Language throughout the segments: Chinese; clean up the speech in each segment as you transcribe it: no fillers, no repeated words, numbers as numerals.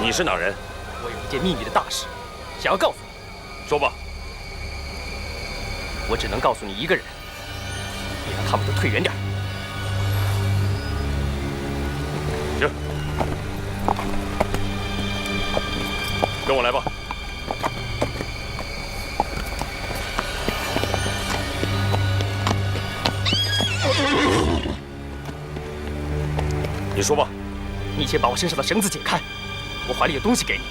你是哪人？我有一件秘密的大事，想要告诉你。说吧。我只能告诉你一个人，你让他们都退远点。行，跟我来吧。你说吧。你先把我身上的绳子解开，我怀里有东西给你。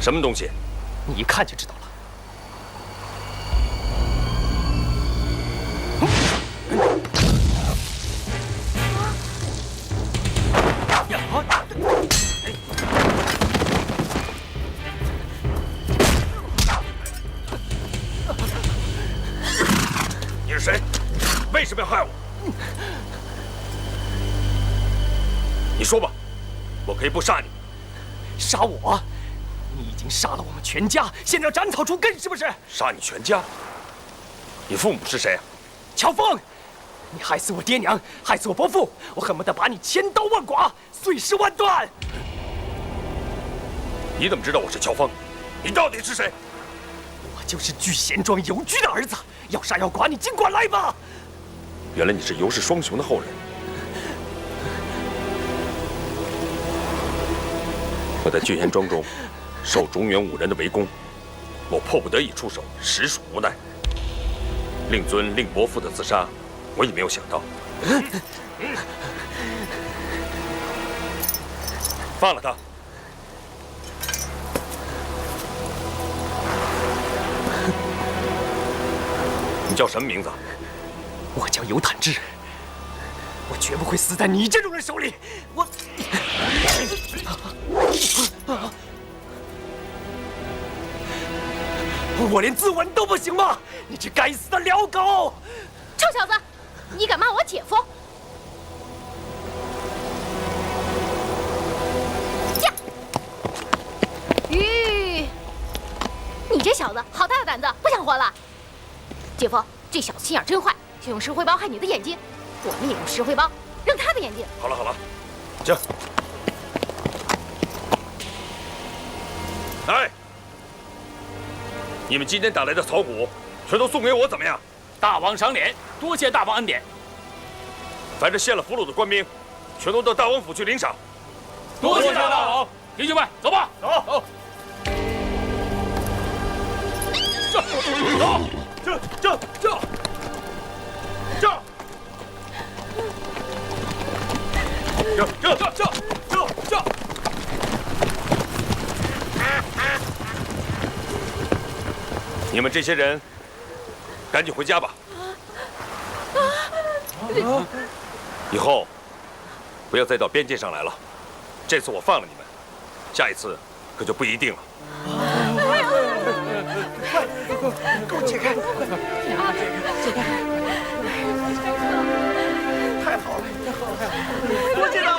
什么东西？你一看就知道了。你是谁？为什么要害我？你说吧，我可以不杀你。杀我？你已经杀了我们全家，现在要斩草除根，是不是？杀你全家？你父母是谁啊？乔峰，你害死我爹娘，害死我伯父，我恨不得把你千刀万剐，碎尸万段。你怎么知道我是乔峰？你到底是谁？我就是聚贤庄尤居的儿子，要杀要剐，你尽管来吧。原来你是尤氏双雄的后人。我在聚贤庄中受中原5人的围攻，我迫不得已出手，实属无奈。令尊、令伯父的自杀，我也没有想到。放了他。你叫什么名字？我叫尤坦之，我绝不会死在你这种人手里。我连自刎都不行吗？你这该死的辽狗！臭小子，你敢骂我姐夫？驾！吁！你这小子好大的胆子，不想活了？姐夫，这小子心眼真坏，想用石灰包害你的眼睛。我们也用石灰包扔他的眼睛。好了好了，行。来，你们今天打来的草谷，全都送给我，怎么样？大王赏脸，多谢大王恩典。凡是献了俘虏的官兵，全都到大王府去领赏。多谢大王，弟兄们，走吧。走。这。你们这些人，赶紧回家吧。以后不要再到边界上来了。这次我放了你们，下一次可就不一定了。快，给我解开！解开！太好了，太好了！多谢大王！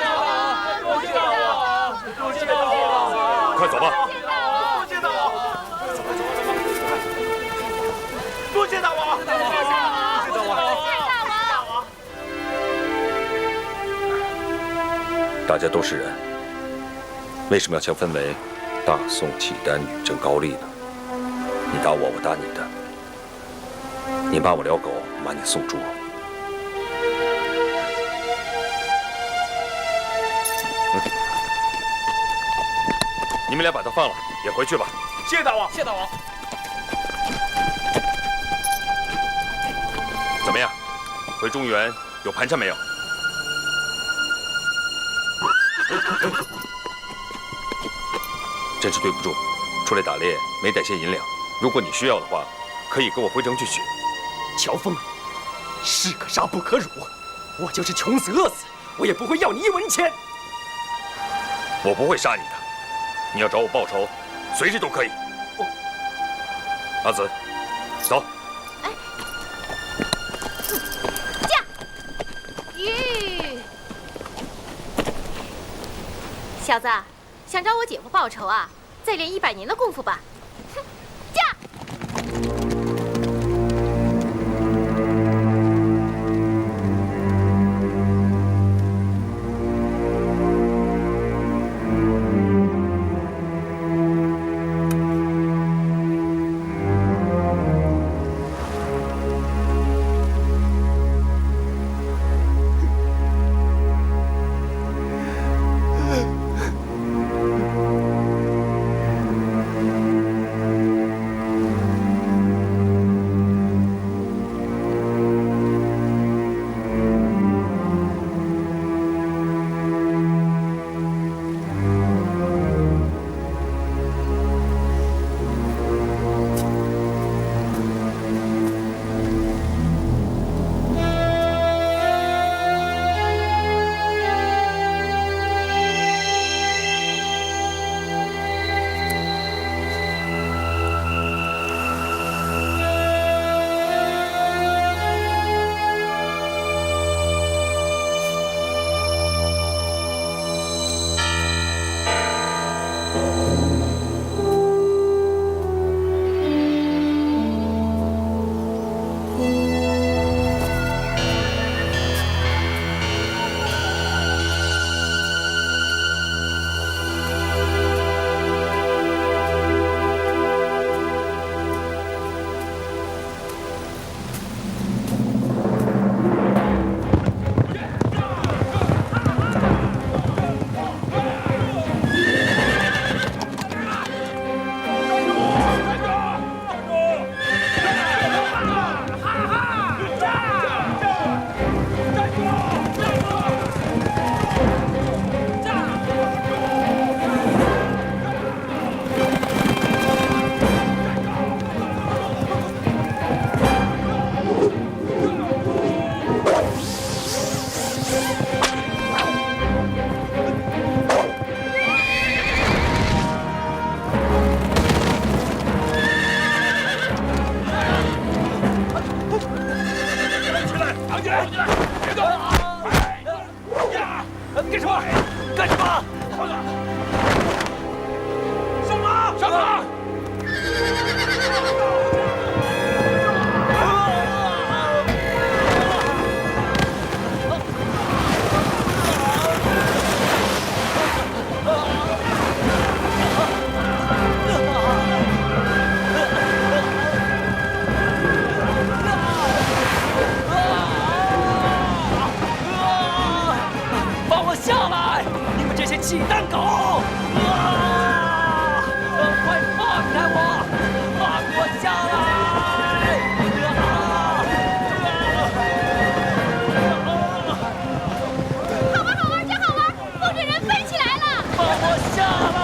多谢大王！多谢大王！快走吧！多谢大王！多谢大王！多谢大王！大家都是人，为什么要强分为大宋、契丹、女真、高丽呢？你打我，我打你的。你骂我辽狗，我骂你宋猪。你们俩把他放了，也回去吧。谢大王，谢大王。怎么样？回中原有盘缠没有？真是对不住，出来打猎没带些银两。如果你需要的话，可以跟我回城去取。乔峰，士可杀不可辱，我就是穷死饿死，我也不会要你1文钱。我不会杀你的，你要找我报仇，随时都可以。阿紫，走。哎，驾！吁！小子，想找我姐夫报仇啊？再练100年的功夫吧。起来，扛起来，别动！呀！干什么？干什么？上马！上马！放我下来！你们这些契丹狗！快放开我！放我下来！好玩，好玩，真好玩！风筝人飞起来了！放我下来！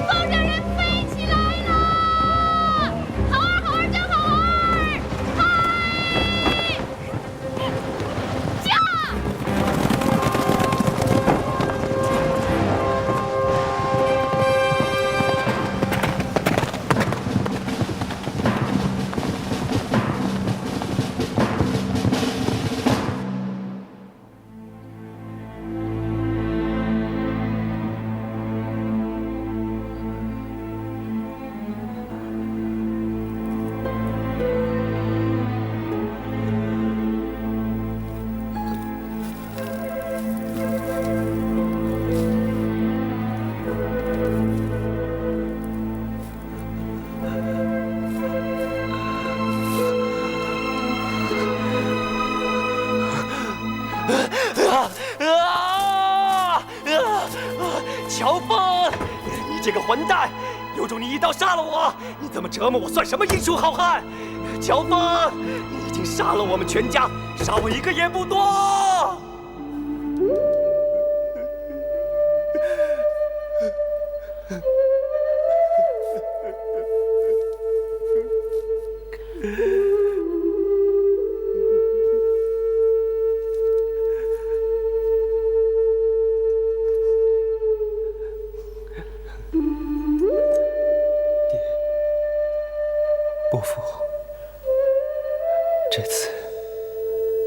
风筝人飞起来了！好玩，好玩，真好玩！嗨！驾！乔峰，你这个混蛋！有种你一刀杀了我！你这么折磨我，算什么英雄好汉？乔峰，你已经杀了我们全家，杀我一个也不多。伯父，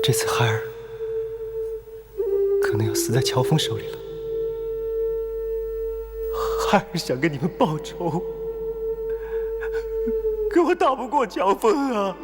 这次孩儿可能要死在乔峰手里了。孩儿想跟你们报仇，可我打不过乔峰啊！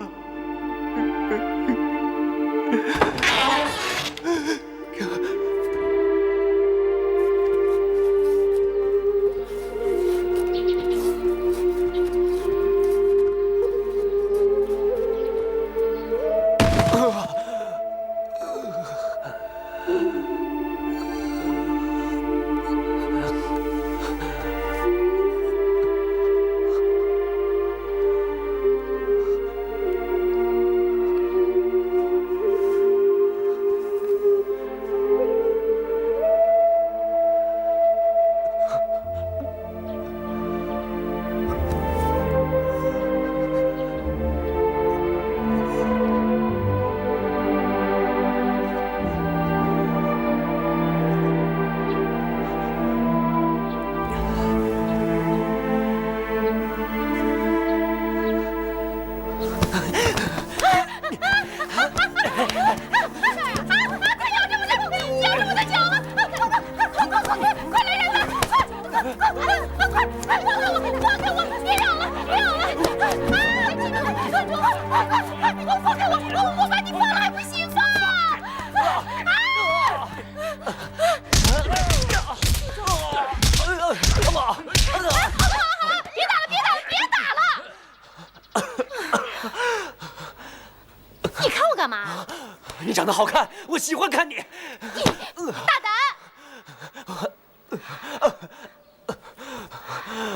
你长得好看，我喜欢看你。大胆！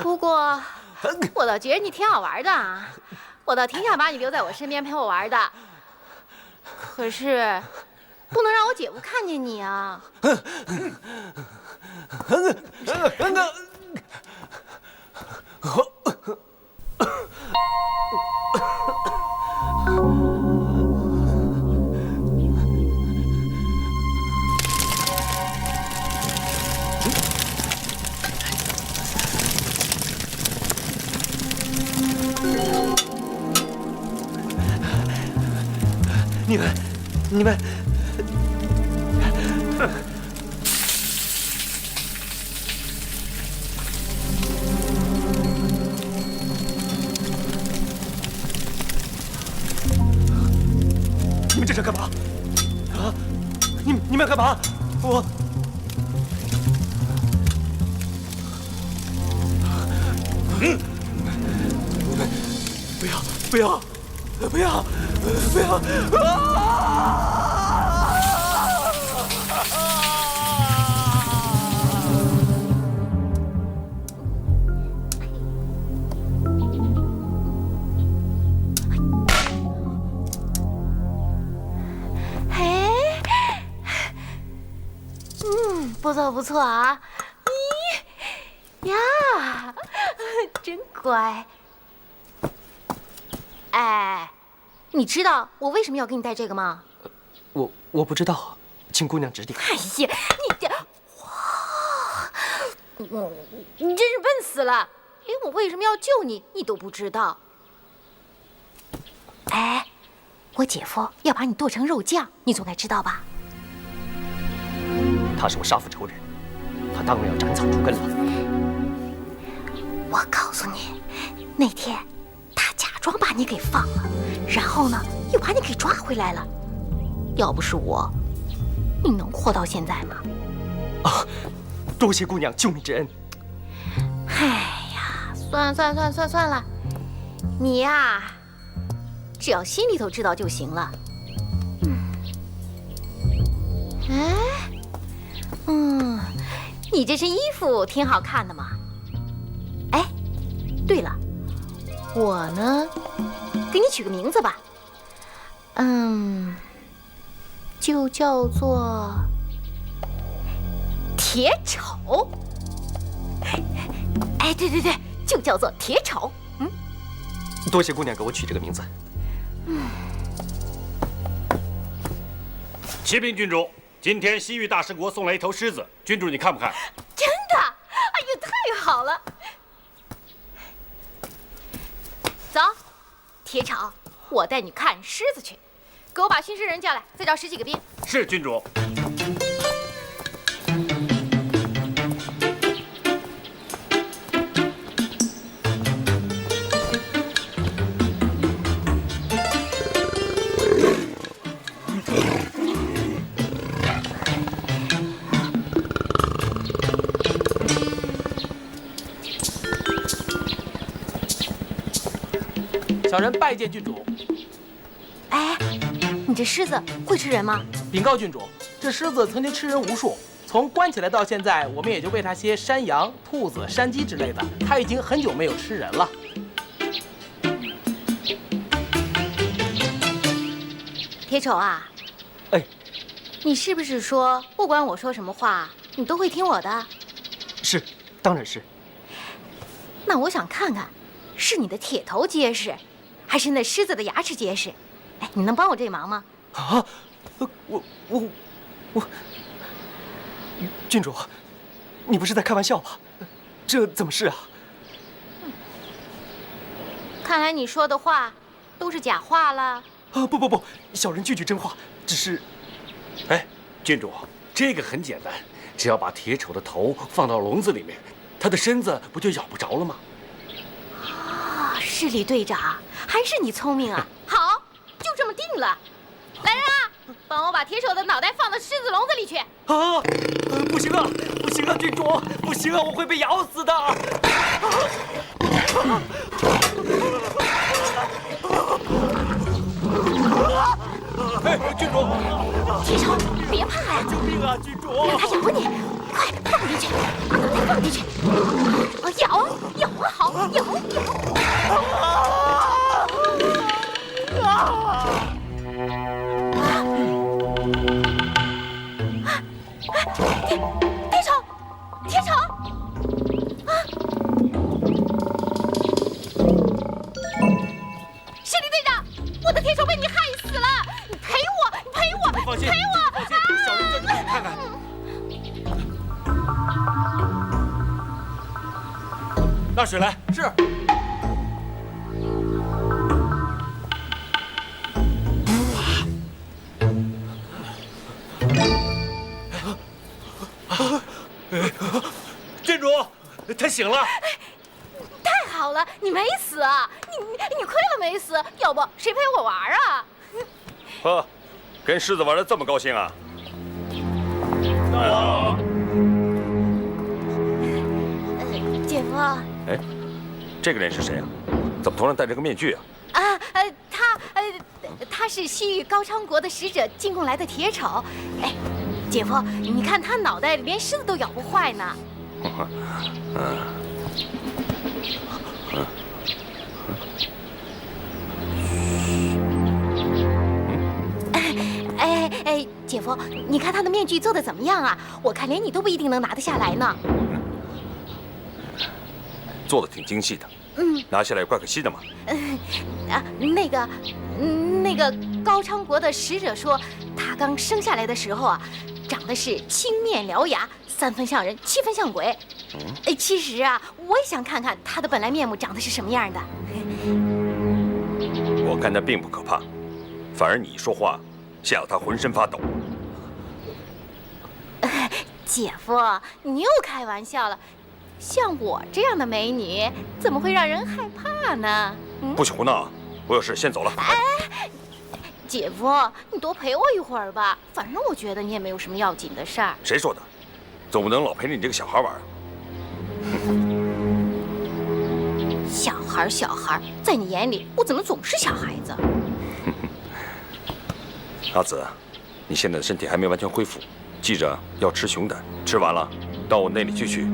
不过，我倒觉得你挺好玩的啊，我倒挺想把你留在我身边陪我玩的。可是，不能让我姐夫看见你啊。你们，你们这是干嘛？啊！你们要干嘛？我。 不要！不错啊！咦呀，真乖。 哎，你知道我为什么要给你带这个吗？我不知道，请姑娘指点。哎呀，你这，哇，你真是笨死了！连我为什么要救你，你都不知道。哎，我姐夫要把你剁成肉酱，你总该知道吧？他是我杀父仇人，他当然要斩草除根了。我告诉你，那天。 假装把你给放了，然后呢，又把你给抓回来了。要不是我，你能活到现在吗？啊，多谢姑娘救命之恩。哎呀，算了，你呀，只要心里头知道就行了。你这身衣服挺好看的嘛。哎，对了。 我呢，给你取个名字吧，就叫做铁丑。哎，对，就叫做铁丑。多谢姑娘给我取这个名字。启禀郡主，今天西域大食国送来一头狮子，郡主你看不看？真的？哎呦，太好了！ 走，铁炒，我带你看狮子去。给我把巡视人叫来，再找10几个兵。是郡主。小人拜见郡主。哎，你这狮子会吃人吗？禀告郡主，这狮子曾经吃人无数，从关起来到现在，我们也就喂它些山羊、兔子、山鸡之类的，它已经很久没有吃人了。铁丑啊，哎，你是不是说不管我说什么话，你都会听我的？是，当然是。那我想看看，是你的铁头结实，还是那狮子的牙齿结实？哎，你能帮我这忙吗？啊，我，郡主，你不是在开玩笑吧？这怎么是啊？看来你说的话都是假话了。啊，不，小人句句真话，只是……哎，郡主，这个很简单，只要把铁丑的头放到笼子里面，他的身子不就咬不着了吗？啊，是李队长，还是你聪明啊！好，就这么定了。来人啊，帮我把铁丑的脑袋放到狮子笼子里去。啊，不行啊，郡主，不行啊，我会被咬死的。哎，郡主，铁丑，别怕呀！救命啊，郡主！让他咬你，快放进去，把脑袋放进去。咬啊，好，咬！铁丑！啊！是李队长，我的铁丑被你害死了！你赔我！你放心，赔我！放心，小人叫你去看看。拿水来。是。醒了。太好了，你没死啊！你亏了没死，要不谁陪我玩啊？呵，跟狮子玩的这么高兴啊？姐夫。哎，这个人是谁啊？怎么头上戴着个面具啊？他是西域高昌国的使者进贡来的铁丑。哎，姐夫，你看他脑袋里连狮子都咬不坏呢。姐夫，你看他的面具做的怎么样啊？我看连你都不一定能拿得下来呢。做的挺精细的。拿下来怪可惜的嘛。那个高昌国的使者说，他刚生下来的时候啊，长得是青面獠牙，3分像人，7分像鬼。其实啊，我也想看看他的本来面目长得是什么样的。我看他并不可怕，反而你一说话，吓得他浑身发抖。姐夫，你又开玩笑了。像我这样的美女，怎么会让人害怕呢？不许胡闹啊！我有事先走了。姐夫，你多陪我一会儿吧，反正我觉得你也没有什么要紧的事儿。谁说的？总不能老陪着你这个小孩玩。小孩，在你眼里，我怎么总是小孩子？阿紫，你现在的身体还没完全恢复，记着要吃熊胆，吃完了到我那里去取。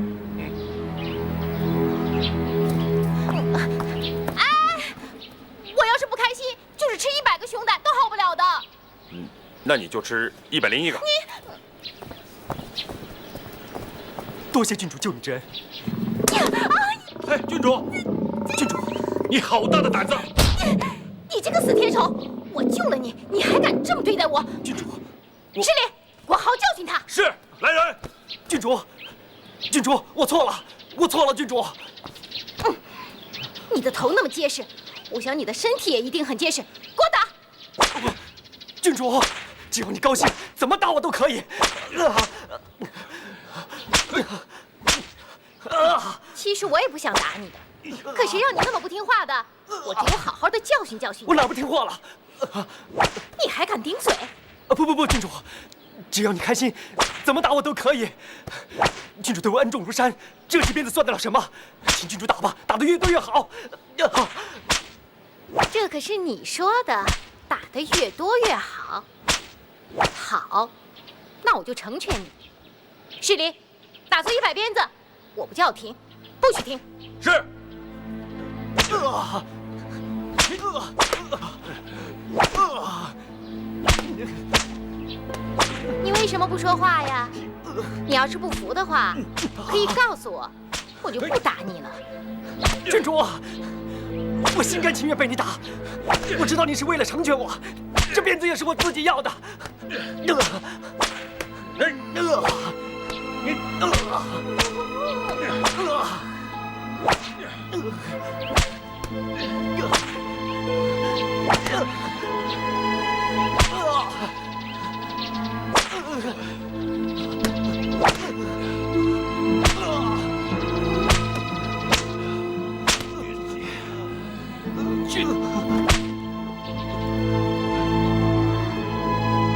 我要是不开心，就是吃100个熊胆都好不了的。那你就吃101个。多谢郡主救你之恩。哎，郡主，你好大的胆子！你这个死铁丑，我救了你，你还敢这么对待我？郡主，失礼，我好好教训他。是，来人！郡主，我错了，郡主。你的头那么结实，我想你的身体也一定很结实。给我打！郡主，只要你高兴，怎么打我都可以。其实我也不想打你的，可谁让你那么不听话的？我只有好好的教训教训你。我哪不听话了？你还敢顶嘴？不，郡主，只要你开心，怎么打我都可以。郡主对我恩重如山，这几鞭子算得了什么？请郡主打吧，打得越多越好。这可是你说的，打得越多越好。好，那我就成全你。施礼，打碎100鞭子，我不叫停，不许停。是。你为什么不说话呀？你要是不服的话，可以告诉我，我就不打你了。郡主，我心甘情愿被你打。我知道你是为了成全我，这鞭子也是我自己要的。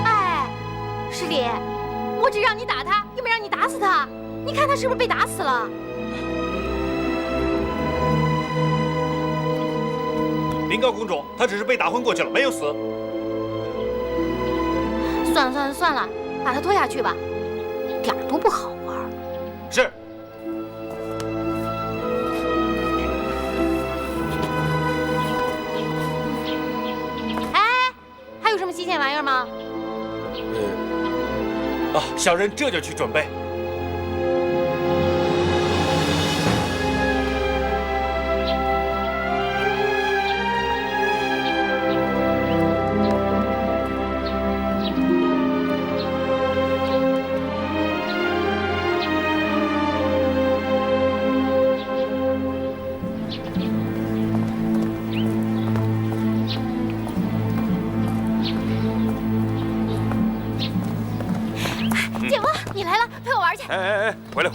哎，施礼，我只让你打他，又没让你打死他。你看他是不是被打死了？禀告公主，他只是被打昏过去了，没有死。算了，把他拖下去吧，点儿都不好玩。是。哎，还有什么新鲜玩意儿吗？小人这就去准备。姐夫，你来了，陪我玩去。哎，回来！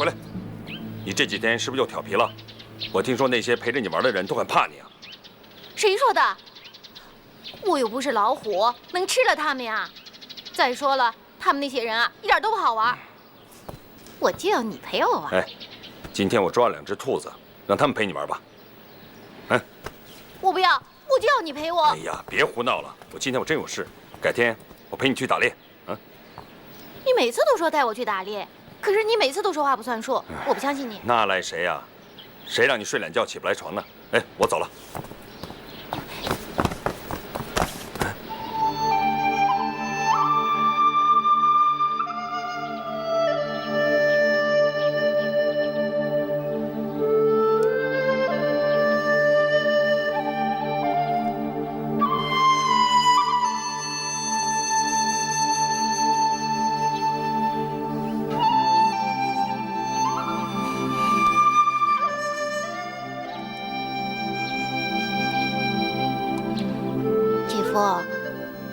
你这几天是不是又调皮了？我听说那些陪着你玩的人都很怕你啊。谁说的？我又不是老虎，能吃了他们呀？再说了，他们那些人啊，一点都不好玩。我就要你陪我玩。哎，今天我抓了2只兔子，让他们陪你玩吧。嗯，我不要，我就要你陪我。哎呀，别胡闹了，今天我真有事，改天我陪你去打猎。啊，你每次都说带我去打猎，可是你每次都说话不算数，我不相信你。那赖谁呀？谁让你睡懒觉起不来床呢？哎，我走了。姐夫，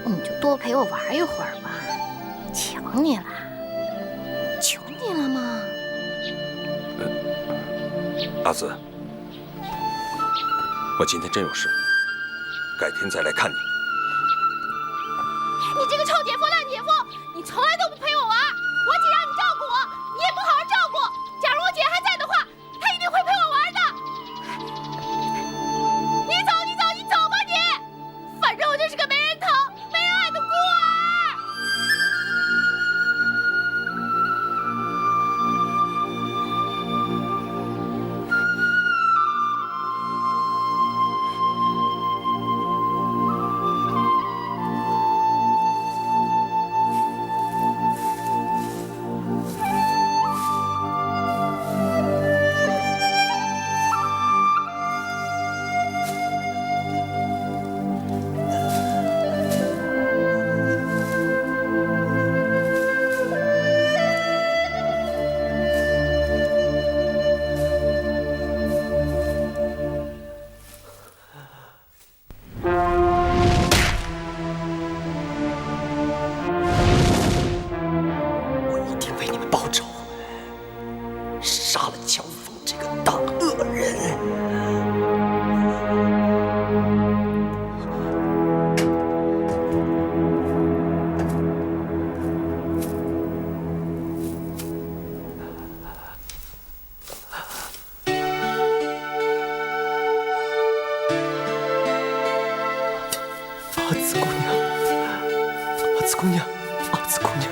你就多陪我玩一会儿吧，求你了，求你了吗？阿紫，我今天真有事，改天再来看你。你这个臭姐夫烂姐夫，你从来都不陪我玩，我姐让你照顾我，你也不好好照顾。假如我姐还在的话，她一定会陪我玩的。你走，你走，你走吧你，反正我就是个没人疼、没人爱的孤儿。我一定为你们报仇，杀了乔峰这个大恶人。阿紫姑娘，阿紫姑娘，阿紫姑娘。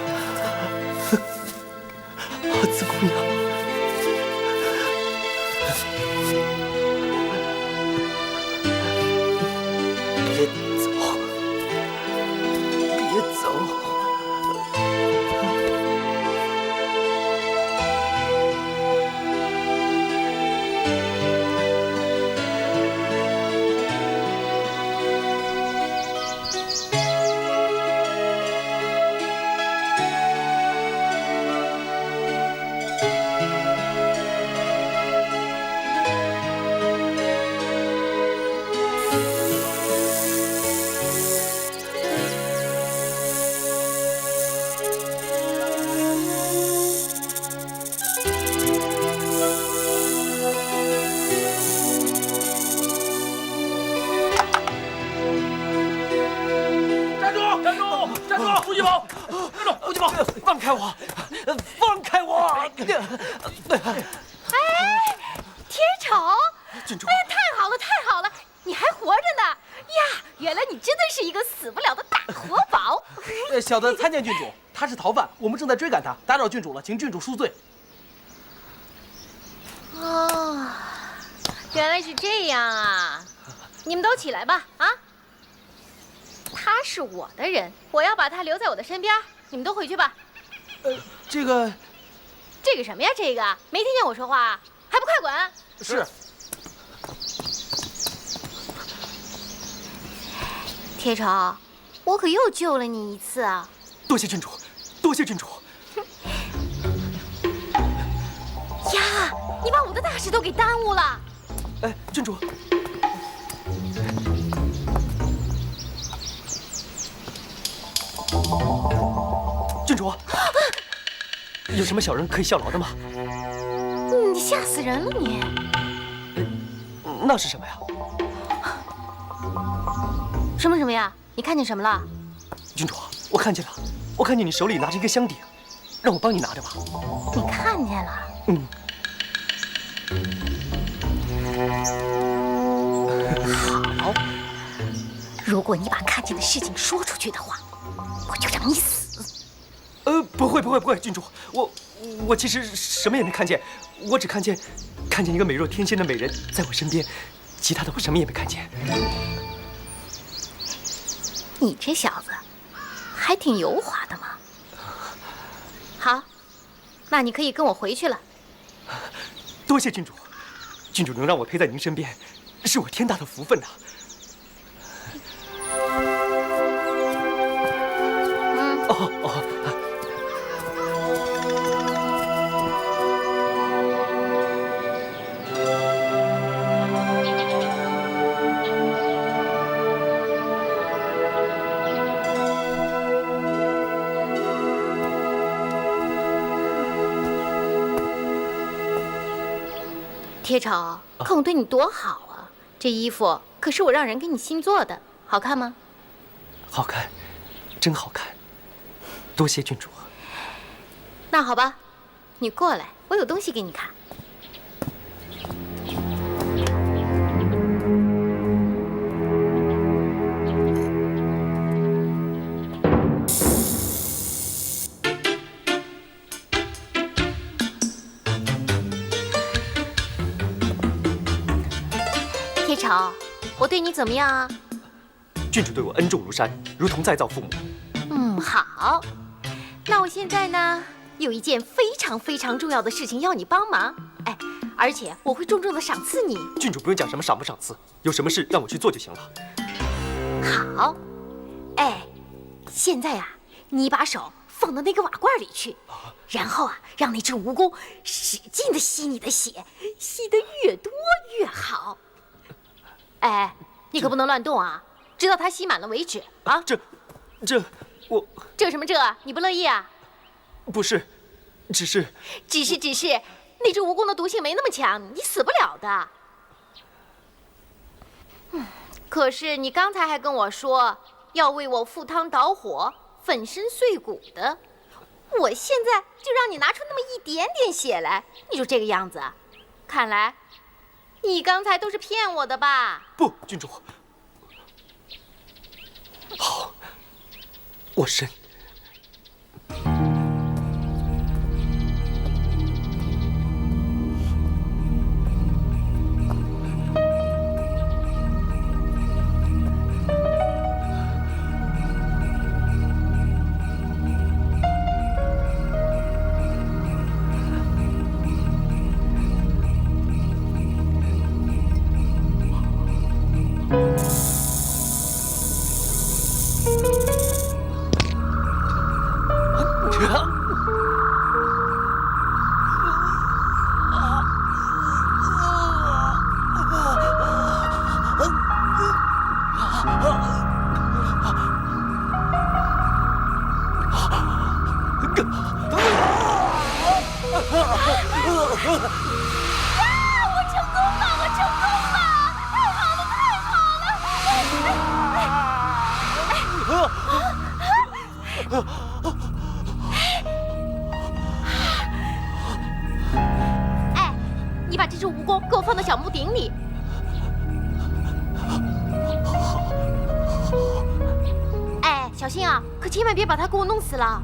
阿紫姑娘，别走，别走！站住！站住！站住！胡金宝，站住！胡金宝，放开我！放开我！铁丑，郡主哎呀，太好了，太好了，你还活着呢！呀，原来你真的是一个死不了的大活宝。小的参见郡主，他是逃犯，我们正在追赶他，打扰郡主了，请郡主恕罪。哦，原来是这样啊！你们都起来吧，啊！他是我的人，我要把他留在我的身边。你们都回去吧。这个这个什么呀？这个没听见我说话啊？还不快滚！是铁丑，我可又救了你一次啊！多谢郡主，多谢郡主。呀，你把我的大事都给耽误了。哎，郡主，郡主，有什么小人可以效劳的吗？你吓死人了你！那是什么呀？什么呀？你看见什么了？郡主，我看见了，我看见你手里拿着一个香鼎，让我帮你拿着吧。你看见了？嗯。好，如果你把看见的事情说出去的话，我就让你死。不会，郡主，我其实什么也没看见，我只看见一个美若天仙的美人在我身边，其他的我什么也没看见。你这小子还挺油滑的嘛。好，那你可以跟我回去了。多谢郡主，郡主能让我陪在您身边，是我天大的福分呐。铁丑，看我对你多好啊！这衣服可是我让人给你新做的，好看吗？好看，真好看，多谢郡主。那好吧，你过来，我有东西给你看。铁丑，我对你怎么样啊？郡主对我恩重如山，如同再造父母。好。那我现在呢，有一件非常重要的事情要你帮忙，哎，而且我会重重的赏赐你。郡主不用讲什么赏不赏赐，有什么事让我去做就行了。好，哎，现在啊，你把手放到那个瓦罐里去，然后啊，让那只蜈蚣使劲的吸你的血，吸得越多越好。哎，你可不能乱动啊，直到它吸满了为止啊！我这什么这？你不乐意啊？不是，只是，那只蜈蚣的毒性没那么强，你死不了的。可是你刚才还跟我说要为我赴汤蹈火、粉身碎骨的，我现在就让你拿出那么一点点血来，你就这个样子？看来你刚才都是骗我的吧？不，郡主。好，我申。哎，你把这只蜈蚣给我放到小木鼎里。哎，小心啊，可千万别把它给我弄死了。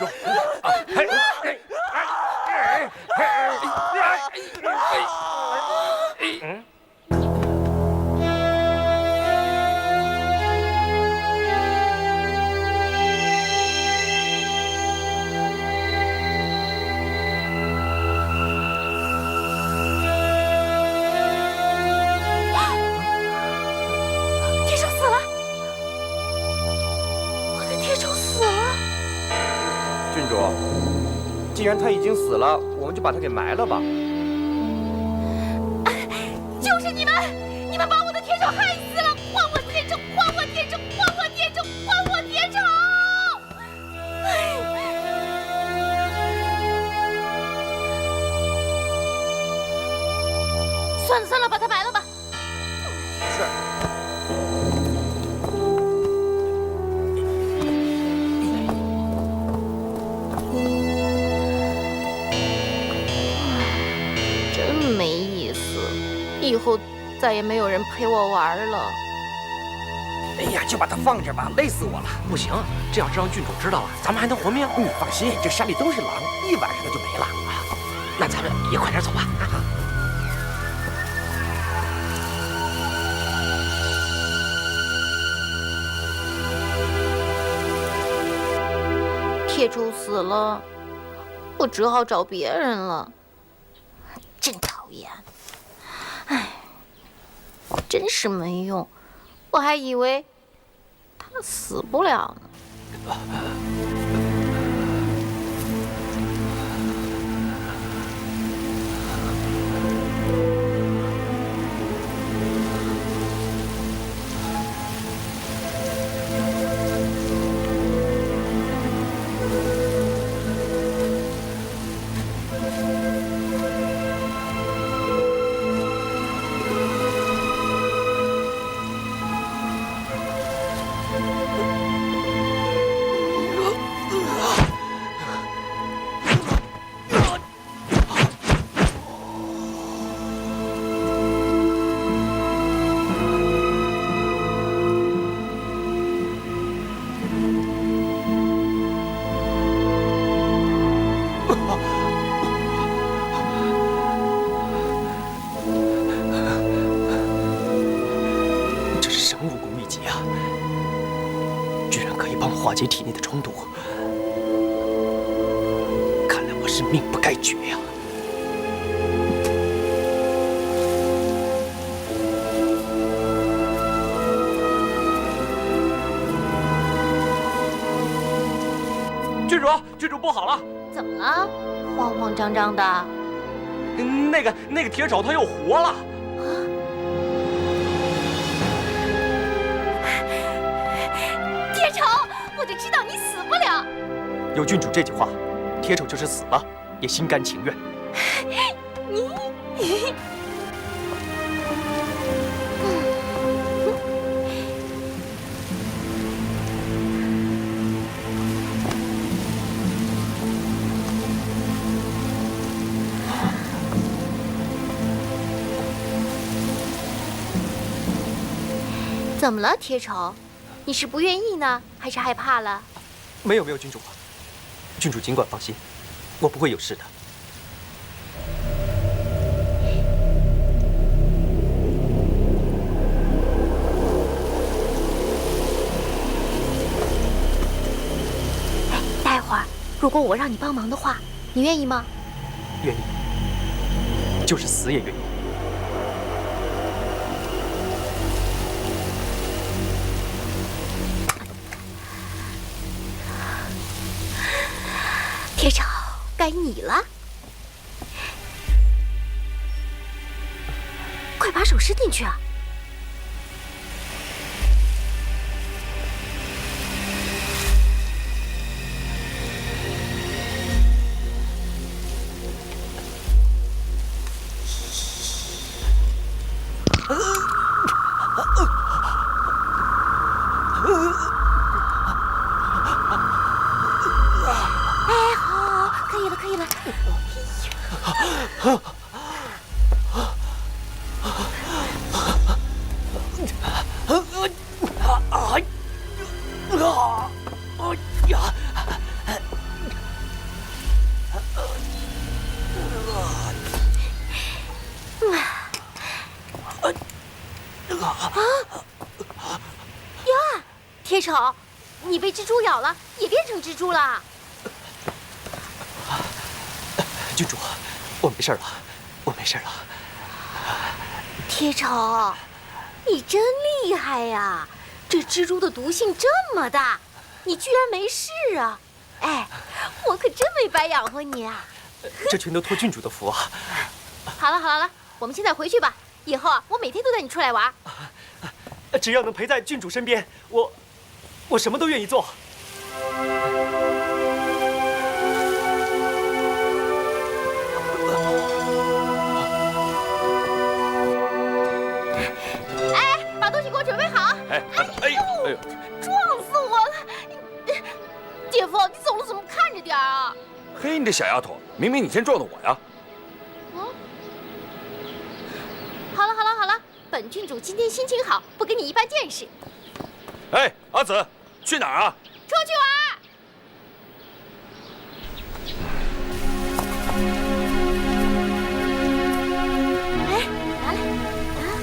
主。铁手死了，我的铁手死了。郡主，既然他已经死了，我们就把他给埋了吧。就是你们，你们把我的铁手害死了！还我铁手！还我铁手！还我铁手！还我铁手！算了算了，把它埋了吧。真没意思，以后再也没有人陪我玩了。哎呀，就把它放这吧，累死我了。不行，这要是让郡主知道了，咱们还能活命？你放心，这山里都是狼，一晚上它就没了。那咱们也快点走吧。铁柱死了，我只好找别人了。真讨厌！唉，真是没用，我还以为他死不了呢。化解体内的冲突，看来我是命不该绝呀。郡主不好了！怎么了？慌慌张张的。那个铁手他又活了。铁手，我就知道你死不了。有郡主这句话，铁手就是死了也心甘情愿。你。怎么了，铁手？你是不愿意呢，还是害怕了？没有，郡主，郡主尽管放心，我不会有事的。哎，待会儿如果我让你帮忙的话，你愿意吗？愿意，就是死也愿意。铁手，该你了，快把手伸进去啊！丑，你被蜘蛛咬了，也变成蜘蛛了。郡主，我没事了，我没事了。铁丑，你真厉害呀！这蜘蛛的毒性这么大，你居然没事啊！哎，我可真没白养活你啊！这全都托郡主的福啊！好了好了，我们现在回去吧。以后啊，我每天都带你出来玩。只要能陪在郡主身边，我什么都愿意做。哎，把东西给我准备好。哎呦，撞死我了！姐夫，你走路怎么看着点啊？嘿，你这小丫头，明明你先撞的我呀！好了，本郡主今天心情好，不跟你一般见识。哎，阿紫，去哪儿啊？出去玩。哎，拿来啊！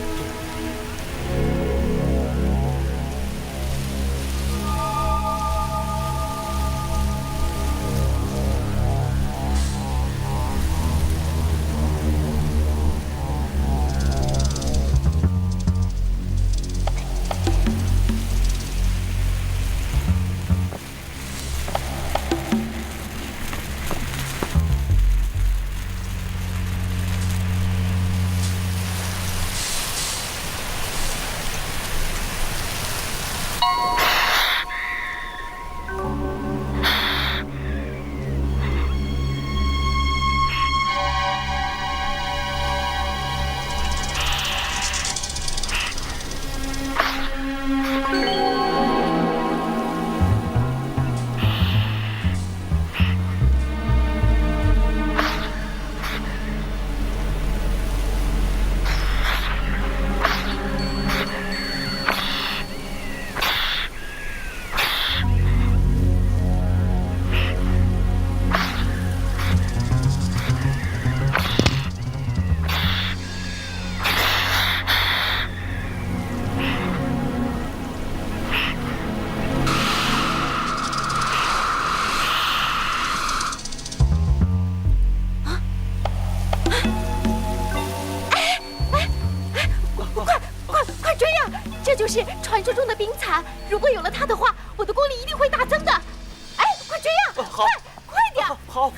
快追呀！这就是传说中的冰蚕，如果有了它的话，我的功力一定会大增的。哎，快追呀！好，快点！好。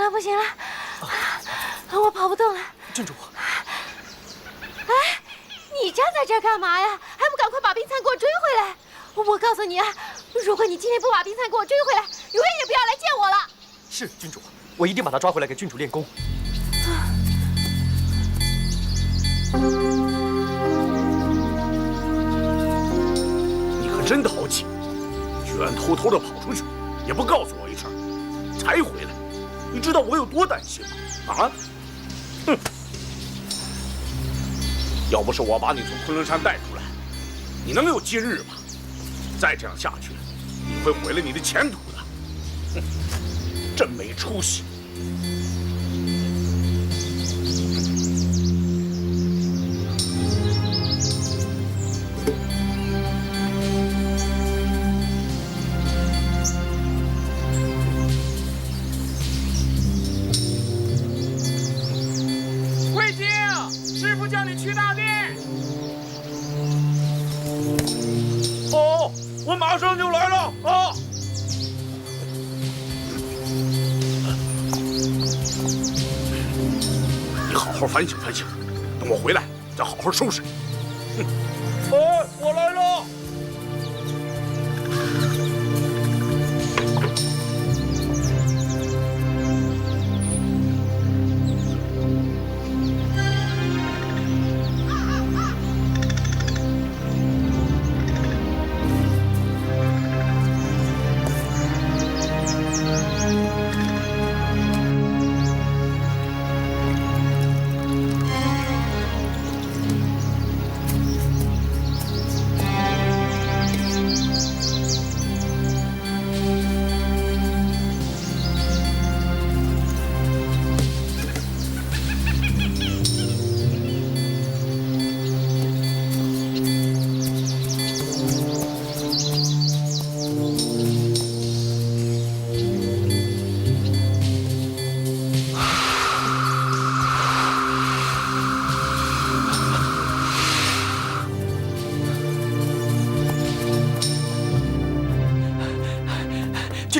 不行了，我跑不动了。郡主，哎，你站在这儿干嘛呀？还不赶快把冰蚕给我追回来！我告诉你啊，如果你今天不把冰蚕给我追回来，永远也不要来见我了。是郡主，我一定把它抓回来给郡主练功。你可真淘气，居然偷偷的跑出去，也不告诉我一声，才回来。你知道我有多担心吗？啊！哼！要不是我把你从昆仑山带出来，你能有今日吗？再这样下去，你会毁了你的前途的。哼！真没出息！马上就来了啊！你好好反省反省，等我回来再好好收拾你。哎，我来了。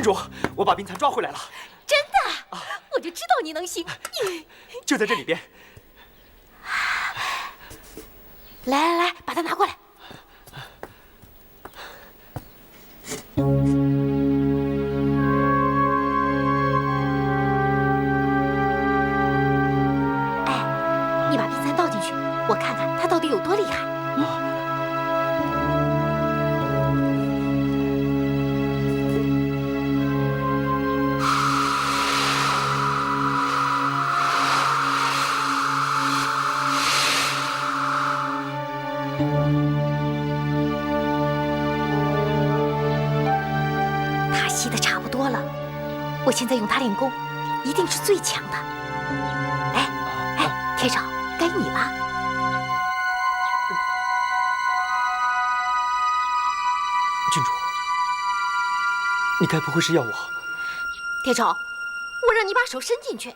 主，我把冰蚕抓回来了。真的？我就知道你能行。就在这里边。来，把它拿过来。哎，你把冰蚕倒进去，我看看它到底有多厉害。它吸的差不多了，我现在用它练功，一定是最强的。哎，铁爪，该你了。郡主，你该不会是要我？铁爪，我让你把手伸进去。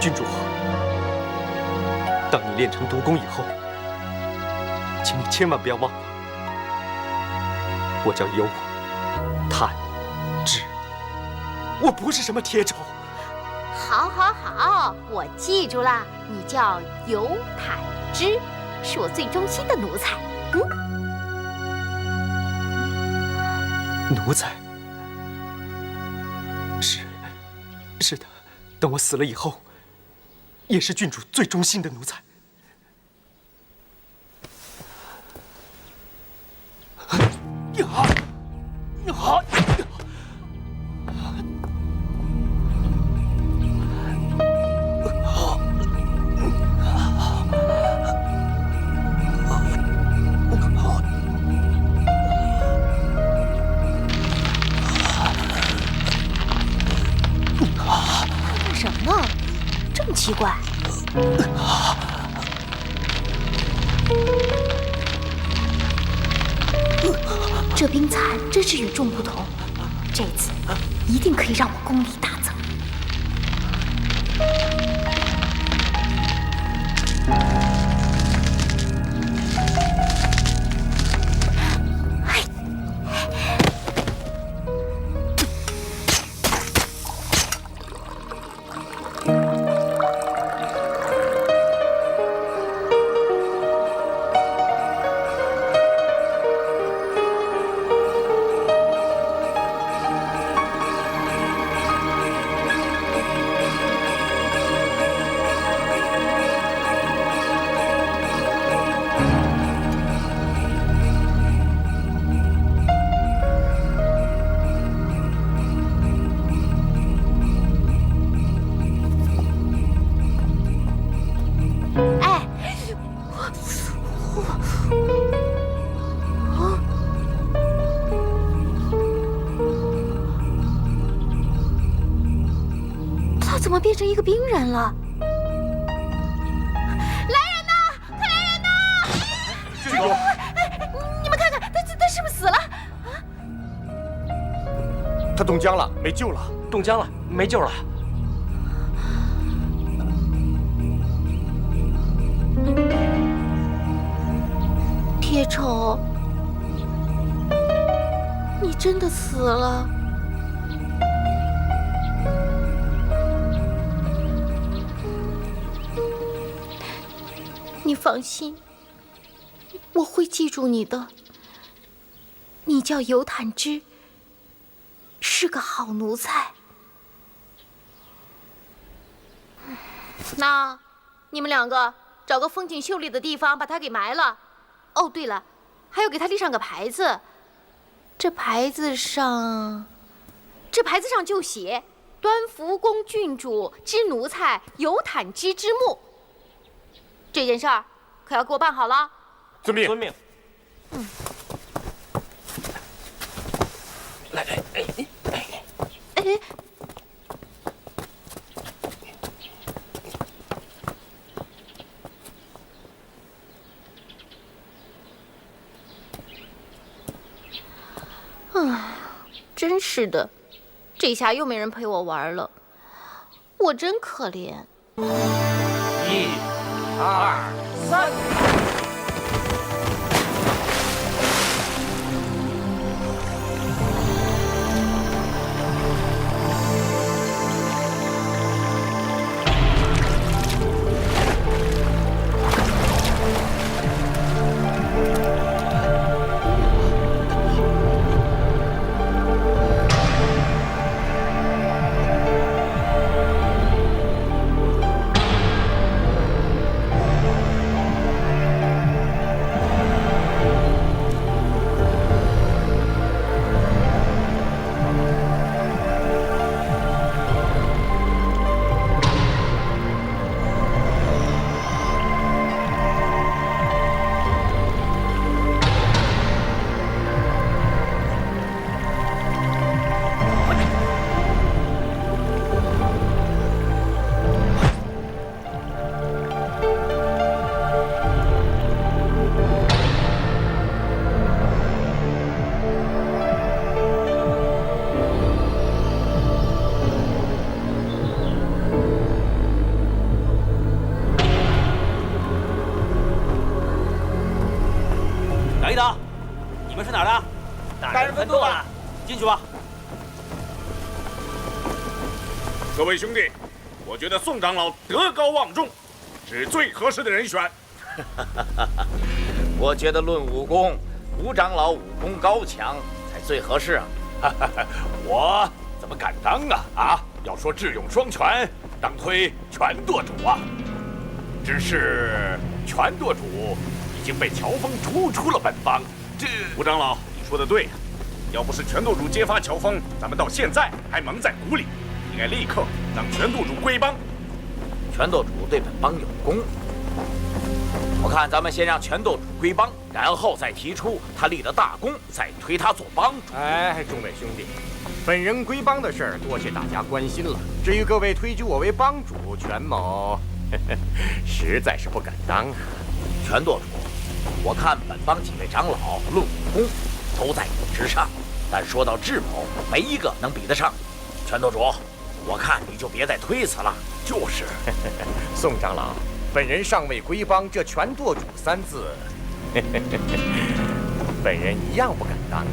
郡主，当你练成毒功以后，请你千万不要忘了，我叫尤坦之，我不是什么铁肘。好，我记住了，你叫尤坦之，是我最忠心的奴才。奴才？是的，等我死了以后，也是郡主最忠心的奴才。干什么呢？这么奇怪。这冰蚕真是与众不同，这次一定可以让我功力大增。怎么变成一个冰人了？来人呐！快来人呐！郡主，你们看看，他是不是死了？他冻僵了，没救了。冻僵了，没救了。铁丑，你真的死了？你放心，我会记住你的。你叫尤坦之，是个好奴才。那你们两个找个风景秀丽的地方把他给埋了。哦，对了，还要给他立上个牌子。这牌子上就写“端福宫郡主之奴才尤坦之之墓”。这件事儿可要给我办好了。遵命。遵命。来，真是的，这下又没人陪我玩了，我真可怜。1、2、3。等一等，你们是哪儿的？大人分舵了，进去吧。各位兄弟，我觉得宋长老德高望重，是最合适的人选。我觉得论武功，吴长老武功高强才最合适啊！我怎么敢当啊？啊，要说智勇双全，当推全舵主啊。只是全舵主已经被乔峰逐出了本帮，这吴长老，你说的对呀，要不是全舵主揭发乔峰，咱们到现在还蒙在鼓里。应该立刻让全舵主归帮。全舵主对本帮有功，我看咱们先让全舵主归帮，然后再提出他立了大功，再推他做帮主。哎，众位兄弟，本人归帮的事儿，多谢大家关心了。至于各位推举我为帮主，全某实在是不敢当啊。全舵主，我看本帮几位长老论武功都在你之上，但说到智谋，没一个能比得上。全舵主，我看你就别再推辞了。就是，宋长老，本人尚未归帮，这全舵主3字，本人一样不敢当啊。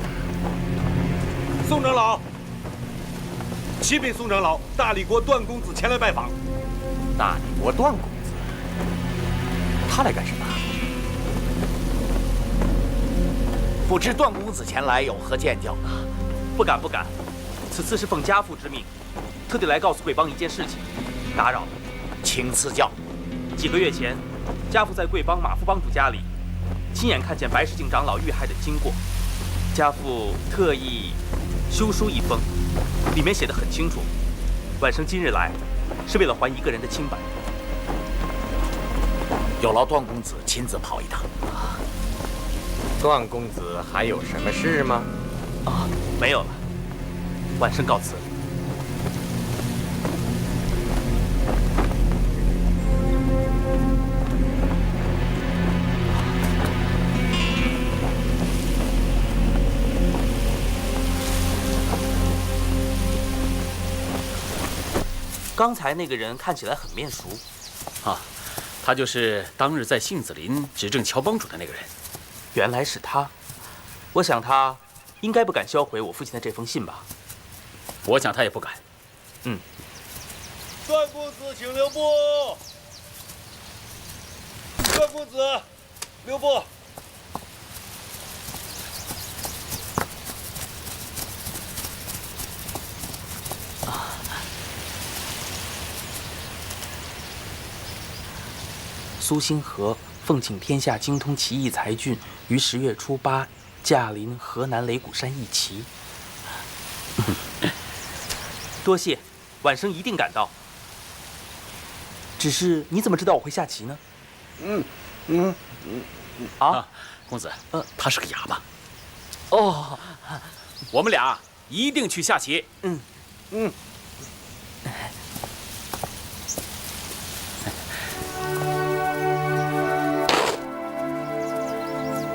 宋长老，启禀宋长老，大理国段公子前来拜访。大理国段公子，他来干什么？不知段公子前来有何见教？不敢不敢，此次是奉家父之命，特地来告诉贵帮一件事情，打扰了，请赐教。几个月前，家父在贵帮马副帮主家里，亲眼看见白石镜长老遇害的经过。家父特意修书一封，里面写得很清楚，晚生今日来，是为了还一个人的清白。有劳段公子亲自跑一趟。段公子还有什么事吗？啊，没有了，晚生告辞。刚才那个人看起来很面熟，啊，他就是当日在杏子林指证乔帮主的那个人。原来是他，我想他应该不敢销毁我父亲的这封信吧？我想他也不敢。嗯。段公子，请留步。段公子，留步。苏星河奉请天下精通奇异才俊，于10月初8驾临河南雷鼓山一骑。多谢，晚生一定赶到。只是你怎么知道我会下棋呢？公子，他是个哑巴。哦，我们俩一定去下棋。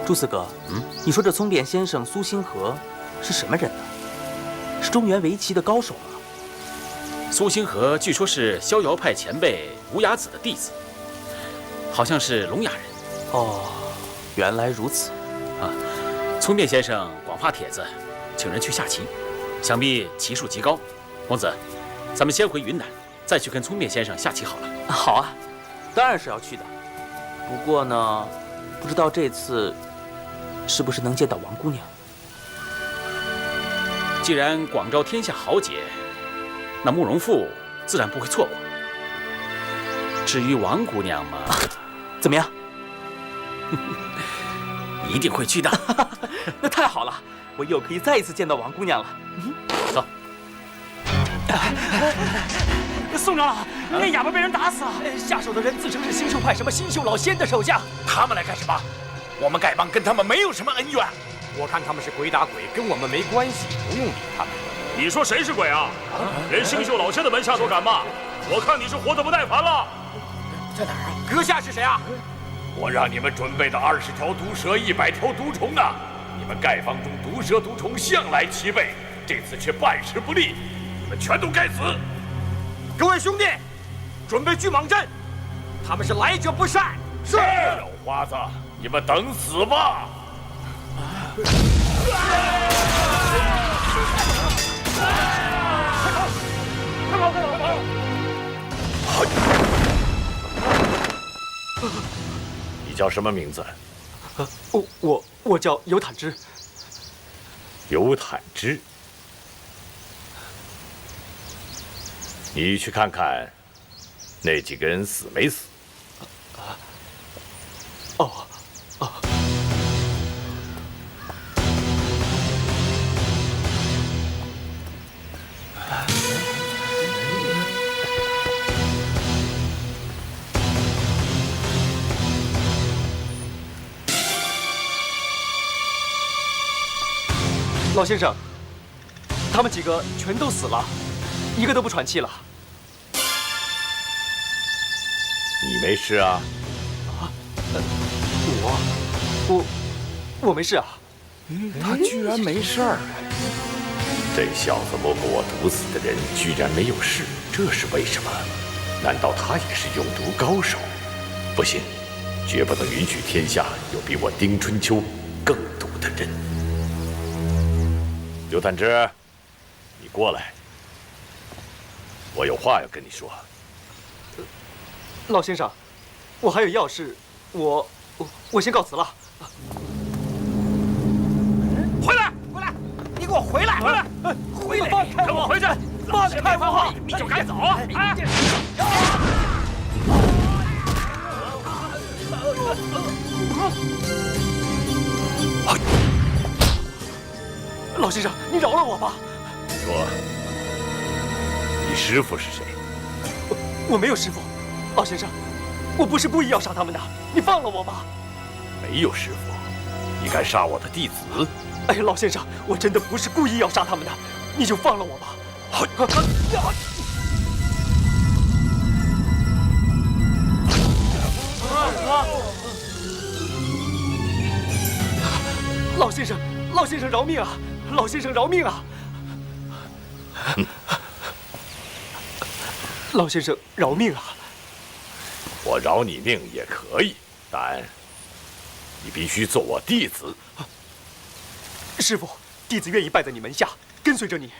朱四哥，你说这聪典先生苏星河是什么人呢？是中原围棋的高手吗？苏星河据说是逍遥派前辈无崖子的弟子，好像是聋哑人。哦，原来如此。聪面先生广发帖子，请人去下棋，想必棋术极高。公子，咱们先回云南，再去跟聪面先生下棋好了。好啊，当然是要去的。不过呢，不知道这次是不是能见到王姑娘。既然广招天下豪杰，那慕容复自然不会错过。至于王姑娘嘛，怎么样？一定会去的。那太好了，我又可以再一次见到王姑娘了。走。宋长老，那哑巴被人打死了，下手的人自称是星宿派什么星宿老仙的手下。他们来干什么？我们丐帮跟他们没有什么恩怨。我看他们是鬼打鬼，跟我们没关系，不用理他们。你说谁是鬼啊？连星宿老仙的门下都敢骂，我看你是活得不耐烦了。在哪儿啊？阁下是谁啊？我让你们准备的20条毒蛇、100条毒虫呢？你们丐帮中毒蛇毒虫向来齐备，这次却办事不力，你们全都该死！各位兄弟，准备巨蟒阵，他们是来者不善。是。小花子，你们等死吧！快跑！快跑！你叫什么名字？我叫尤坦之。尤坦之。你去看看，那几个人死没死？哦。老先生，他们几个全都死了，一个都不喘气了。你没事啊？我没事啊。他居然没事儿。这小子摸过我毒死的人，居然没有事，这是为什么？难道他也是用毒高手？不行，绝不能允许天下有比我丁春秋更毒的人。尤坦之，你过来，我有话要跟你说。老先生，我还有要事，我先告辞了。回来！你给我回来！回来！放开我！回去！放开我！你就敢走啊？老先生，你饶了我吧！说，你师父是谁？我没有师父，老先生，我不是故意要杀他们的，你放了我吧！没有师父，你敢杀我的弟子？哎，老先生，我真的不是故意要杀他们的，你就放了我吧。老先生饶命啊！老先生饶命啊！老先生饶命啊！我饶你命也可以，但你必须做我弟子。师父，弟子愿意拜在你门下，跟随着你。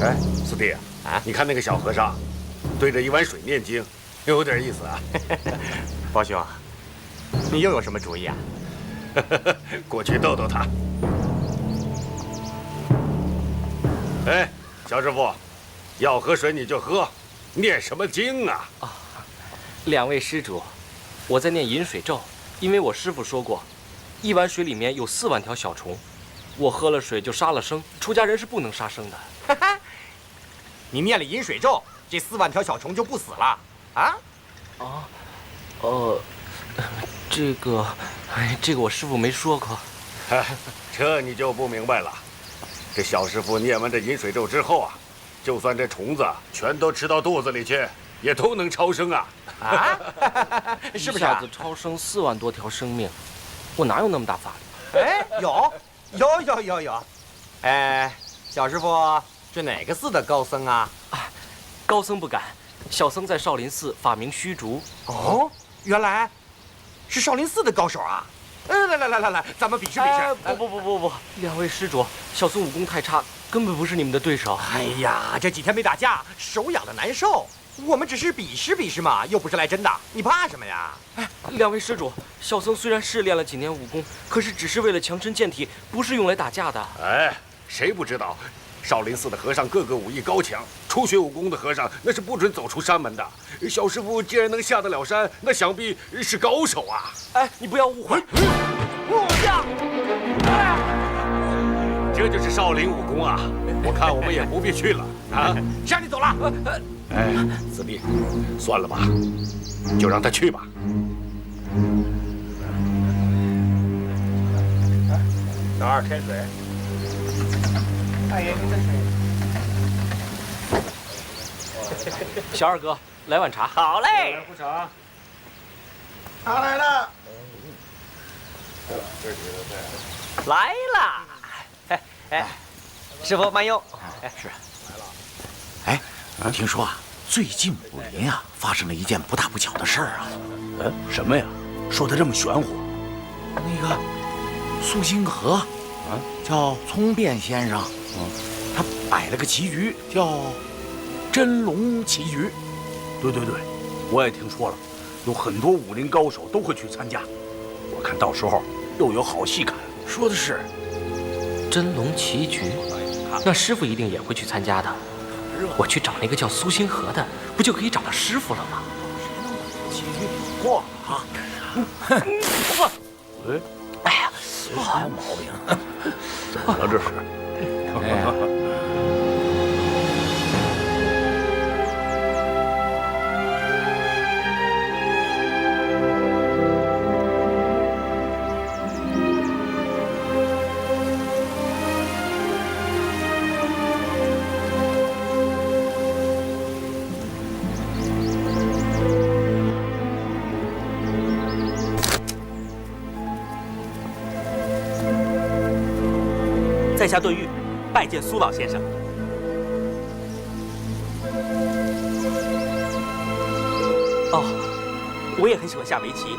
哎，四弟啊，你看那个小和尚，对着一碗水念经，有点意思啊。包兄，你又有什么主意啊？过去逗逗他。哎，小师傅，要喝水你就喝，念什么经啊？两位施主，我在念饮水咒，因为我师傅说过，一碗水里面有4万条小虫，我喝了水就杀了生，出家人是不能杀生的。你念了饮水咒，这4万条小虫就不死了啊？这个我师傅没说过。这你就不明白了。这小师傅念完这饮水咒之后啊，就算这虫子全都吃到肚子里去，也都能超生啊！是不是？一下子超生4万多条生命，我哪有那么大法力？哎，有。哎，小师傅是哪个寺的高僧啊？高僧不敢，小僧在少林寺，法名虚竹。哦，原来是少林寺的高手啊！来，咱们比试比试。不，两位施主，小僧武功太差，根本不是你们的对手。哎呀，这几天没打架，手痒的难受。我们只是比试比试嘛，又不是来真的，你怕什么呀？两位施主，小僧虽然试练了几年武功，可是只是为了强身健体，不是用来打架的。哎，谁不知道？少林寺的和尚个个武艺高强，初学武功的和尚那是不准走出山门的。小师傅既然能下得了山，那想必是高手啊！哎，你不要误会。这就是少林武功啊！我看我们也不必去了啊！谁让你走了？哎，子弟，算了吧，就让他去吧。老二添水。大爷，您的水。小二哥，来碗茶。好嘞。来壶茶。茶来了。来了。哎，师傅慢用。是。哎，听说啊，最近武林啊发生了一件不大不小的事儿啊。什么呀？说的这么玄乎？那个苏星河，叫聪辩先生，他摆了个棋局，叫真龙棋局。对，我也听说了，有很多武林高手都会去参加。我看到时候又有好戏看。说的是真龙棋局，那师傅一定也会去参加的。我去找那个叫苏星河的，不就可以找到师傅了吗？棋局过啊！哎呀，好毛病，怎么了这是？在下段誉，拜见苏老先生。哦，我也很喜欢下围棋，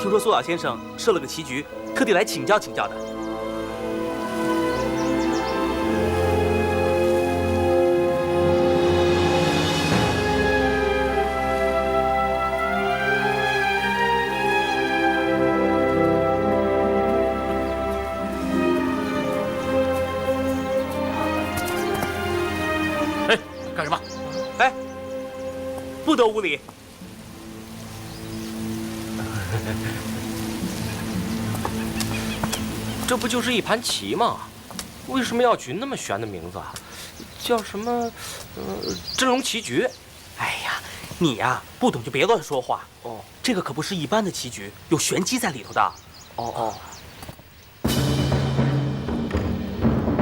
听说苏老先生设了个棋局，特地来请教请教的。干什么？哎，不得无礼！这不就是一盘棋吗？为什么要取那么玄的名字啊？叫什么？真龙棋局。哎呀，你呀，不懂就别乱说话。哦，这个可不是一般的棋局，有玄机在里头的。哦。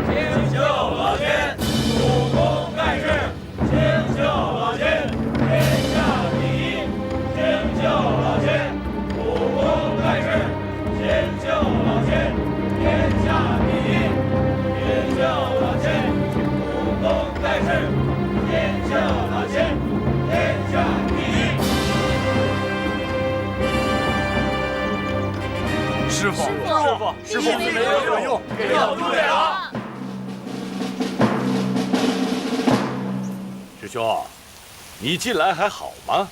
清秀老千，武功盖世。清秀老千，天下第一。清秀老千，武功盖世。清秀老千，天下第一。清秀老千，武功盖世。清秀老千，天下第一。师傅，你没有用，给老猪脸了。师兄，你近来还好吗？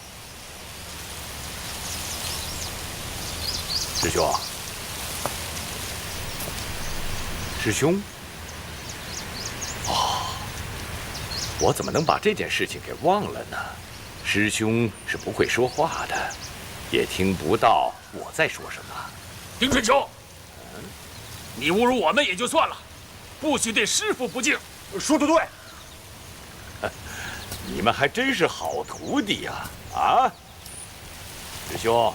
师兄，师兄，我怎么能把这件事情给忘了呢？师兄是不会说话的，也听不到我在说什么。丁春秋，你侮辱我们也就算了，不许对师傅不敬。说得对。你们还真是好徒弟呀！啊，师兄，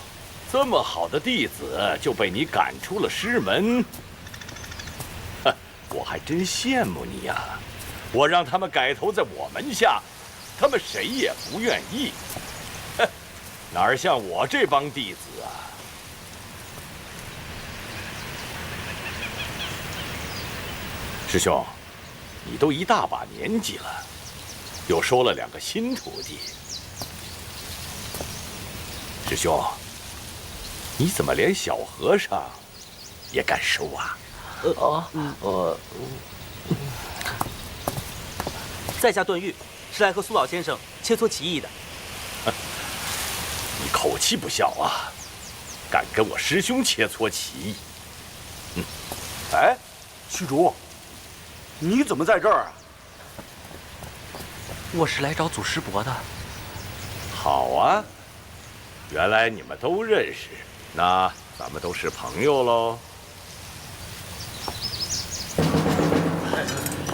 这么好的弟子就被你赶出了师门，我还真羡慕你呀！我让他们改头在我门下，他们谁也不愿意。哪像我这帮弟子啊！师兄，你都一大把年纪了，又收了2个新徒弟。师兄，你怎么连小和尚也敢收啊？在下段誉是来和苏老先生切磋棋艺的。你口气不小啊，敢跟我师兄切磋棋艺？哎，虚竹，你怎么在这儿啊？我是来找祖师伯的。好啊，原来你们都认识，那咱们都是朋友喽。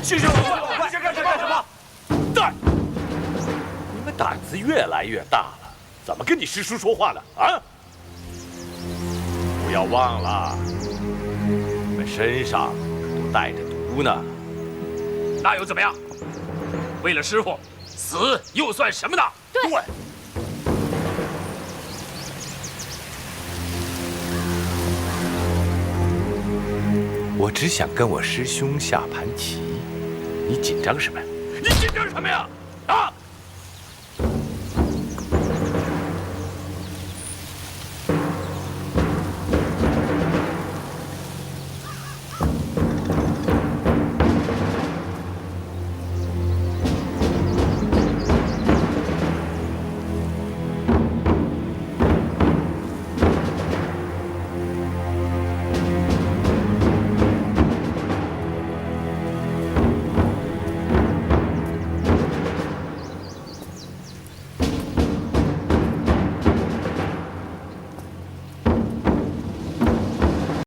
师兄，快干什么？蛋！你们胆子越来越大了，怎么跟你师叔说话呢？啊！不要忘了，你们身上都带着毒呢。那又怎么样？为了师傅，死又算什么呢？对。我只想跟我师兄下盘棋，你紧张什么？你紧张什么呀？